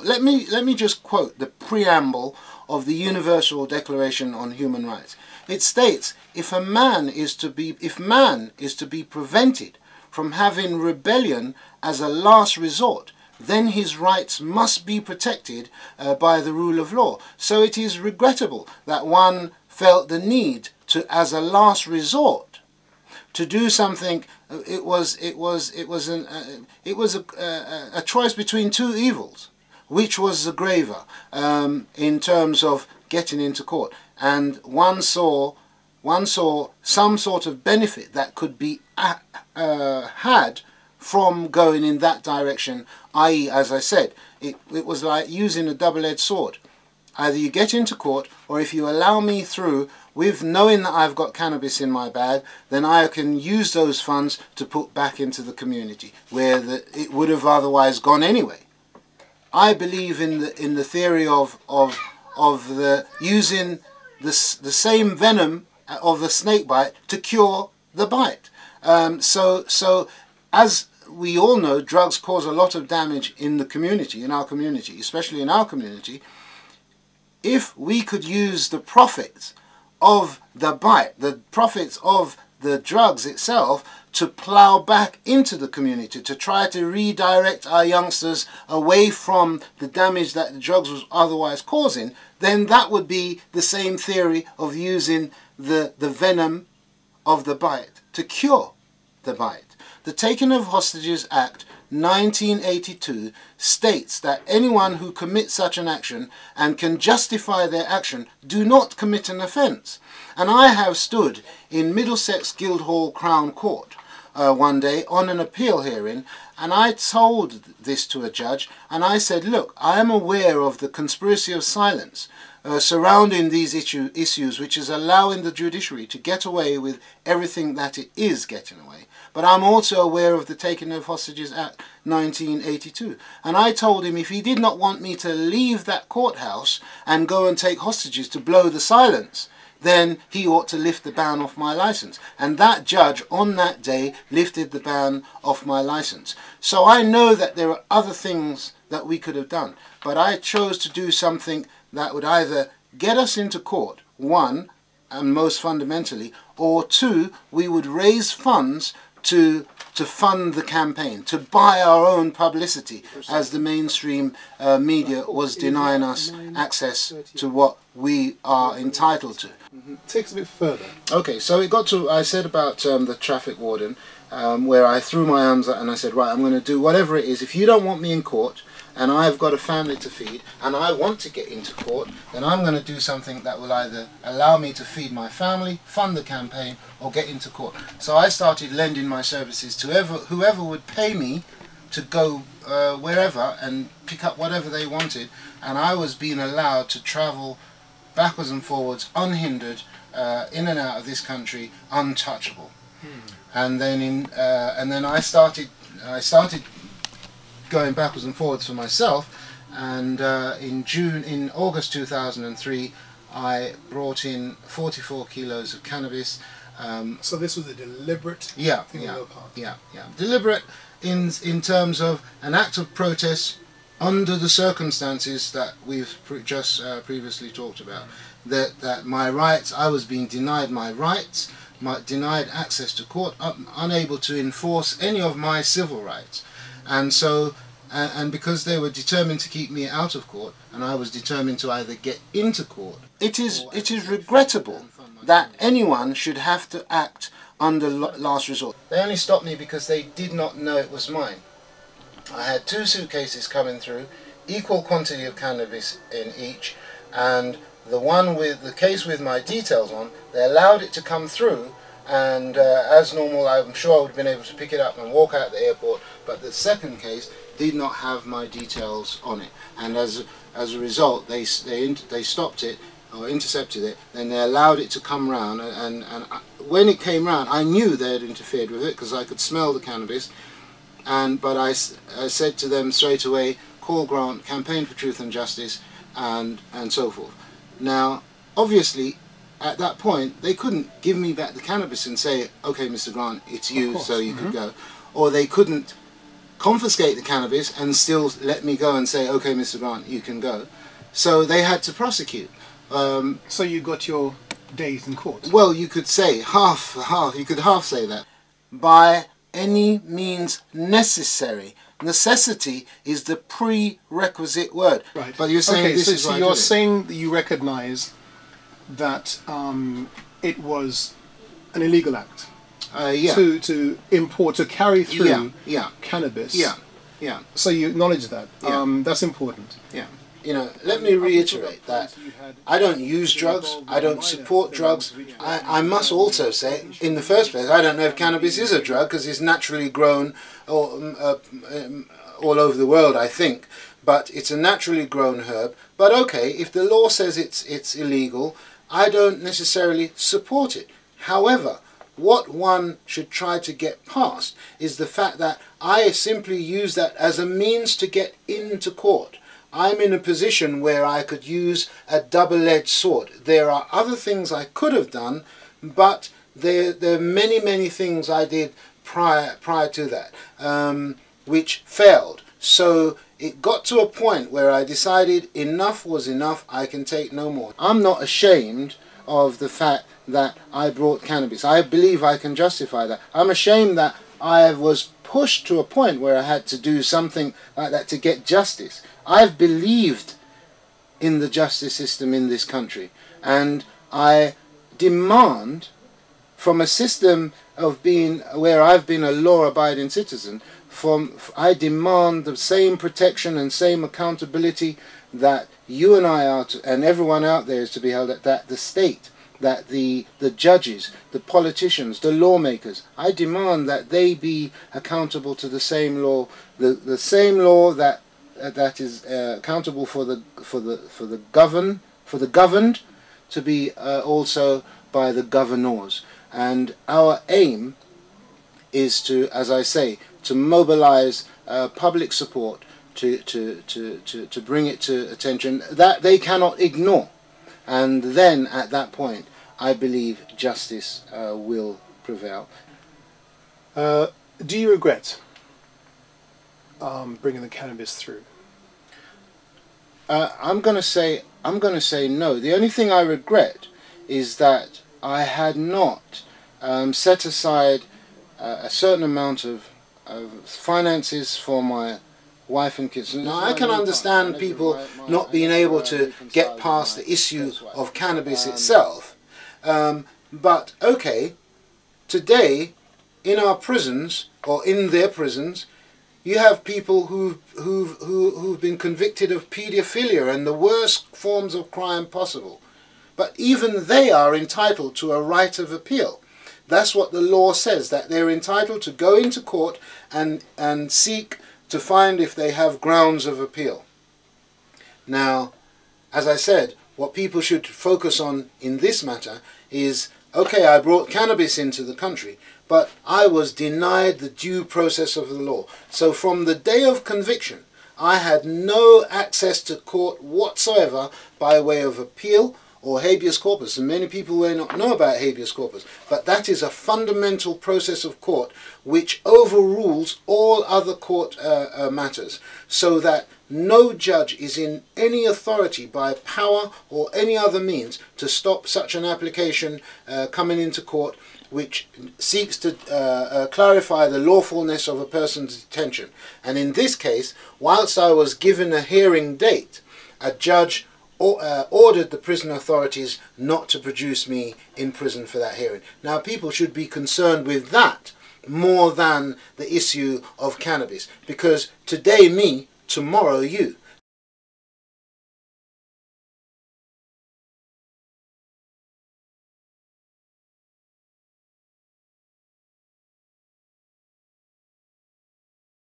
let me just quote the preamble of the Universal Declaration on Human Rights. It states, if man is to be prevented from having rebellion as a last resort, then his rights must be protected by the rule of law. So it is regrettable that one felt the need to, as a last resort, to do something. It was a choice between two evils. Which was the graver in terms of getting into court? And one saw some sort of benefit that could be had from going in that direction, i.e., as I said, it was like using a double-edged sword. Either you get into court, or if you allow me through with knowing that I've got cannabis in my bag, then I can use those funds to put back into the community where it would have otherwise gone anyway. I believe in the theory of using the same venom of the snake bite to cure the bite. So as we all know, drugs cause a lot of damage in the community, in our community, especially in our community. If we could use the profits of the bite, the profits of the drugs itself, to plough back into the community, to try to redirect our youngsters away from the damage that the drugs was otherwise causing, then that would be the same theory of using the venom of the bite to cure the bite. The Taking of Hostages Act 1982 states that anyone who commits such an action and can justify their action do not commit an offence. And I have stood in Middlesex Guildhall Crown Court one day on an appeal hearing, and I told this to a judge, and I said, look, I am aware of the conspiracy of silence surrounding these issues, which is allowing the judiciary to get away with everything that it is getting away. But I'm also aware of the Taking of Hostages Act 1982. And I told him if he did not want me to leave that courthouse and go and take hostages to blow the silence, then he ought to lift the ban off my license. And that judge on that day lifted the ban off my license. So I know that there are other things that we could have done, but I chose to do something that would either get us into court, one, and most fundamentally, or two, we would raise funds to fund the campaign, to buy our own publicity, as the mainstream media was denying us access to what we are entitled to. Take us a bit further. Okay, so it got to, I said about the traffic warden, where I threw my arms out and I said, right, I'm going to do whatever it is. If you don't want me in court, and I've got a family to feed, and I want to get into court, then I'm going to do something that will either allow me to feed my family, fund the campaign, or get into court. So I started lending my services to whoever would pay me to go wherever and pick up whatever they wanted, and I was being allowed to travel backwards and forwards, unhindered, in and out of this country, untouchable. And then I started going backwards and forwards for myself, and in August 2003 I brought in 44 kilos of cannabis. So this was a deliberate thing on your part? Yeah, deliberate in terms of an act of protest under the circumstances that we've just previously talked about. That my rights, I was being denied my rights, denied access to court, unable to enforce any of my civil rights. And so, and because they were determined to keep me out of court, and I was determined to either get into court. It is regrettable that anyone should have to act under last resort. They only stopped me because they did not know it was mine. I had 2 suitcases coming through, equal quantity of cannabis in each, and the one with the case with my details on, they allowed it to come through, and as normal I'm sure I would have been able to pick it up and walk out the airport, but the second case did not have my details on it, and as a result they stopped it or intercepted it. Then they allowed it to come round, and when it came round I knew they had interfered with it because I could smell the cannabis, but I said to them straight away, Caul Grant, Campaign for Truth and Justice, and so forth. Now obviously at that point they couldn't give me back the cannabis and say, okay Mr. Grant, it's you, so you could go, or they couldn't confiscate the cannabis and still let me go and say, okay, Mr. Grant, you can go. So they had to prosecute. So you got your days in court? Well, you could say half, you could half say that. By any means necessary. Necessity is the prerequisite word. Right. But you're saying okay, this is so you're saying that you recognise that it was an illegal act yeah. to import, to carry through yeah. cannabis. Yeah, yeah. So you acknowledge that. Yeah. That's important. Yeah. You know, let me reiterate that I don't use drugs, I don't support drugs. I must also say, in the first place, I don't know if cannabis is a drug because it's naturally grown all over the world, I think. But it's a naturally grown herb. But okay, if the law says it's illegal, I don't necessarily support it. However, what one should try to get past is the fact that I simply use that as a means to get into court. I'm in a position where I could use a double-edged sword. There are other things I could have done, but there are many, many things I did prior to that, which failed. So it got to a point where I decided enough was enough, I can take no more. I'm not ashamed of the fact that I brought cannabis. I believe I can justify that. I'm ashamed that I was pushed to a point where I had to do something like that to get justice. I've believed in the justice system in this country, and I demand from a system of being where I've been a law-abiding citizen, I demand the same protection and same accountability that you and I are and everyone out there is to be held at, that the state, that the judges, the politicians, the lawmakers, I demand that they be accountable to the same law, the same law that is accountable for the governed to be also by the governors. And our aim is to, as I say, to mobilize public support to bring it to attention that they cannot ignore. And then at that point, I believe justice will prevail. Do you regret bringing the cannabis through? I'm going to say no. The only thing I regret is that I had not set aside a certain amount of finances for my wife and kids. Now I can understand people not being able to get past the issue of cannabis itself, but okay, today in our prisons or in their prisons, you have people who've been convicted of paedophilia and the worst forms of crime possible. But even they are entitled to a right of appeal. That's what the law says, that they're entitled to go into court and seek to find if they have grounds of appeal. Now, as I said, what people should focus on in this matter is, okay, I brought cannabis into the country, but I was denied the due process of the law. So from the day of conviction, I had no access to court whatsoever by way of appeal or habeas corpus. And many people may not know about habeas corpus, but that is a fundamental process of court which overrules all other court matters, so that no judge is in any authority by power or any other means to stop such an application coming into court which seeks to clarify the lawfulness of a person's detention. And in this case, whilst I was given a hearing date, a judge ordered the prison authorities not to produce me in prison for that hearing. Now, people should be concerned with that more than the issue of cannabis, because today me, tomorrow you.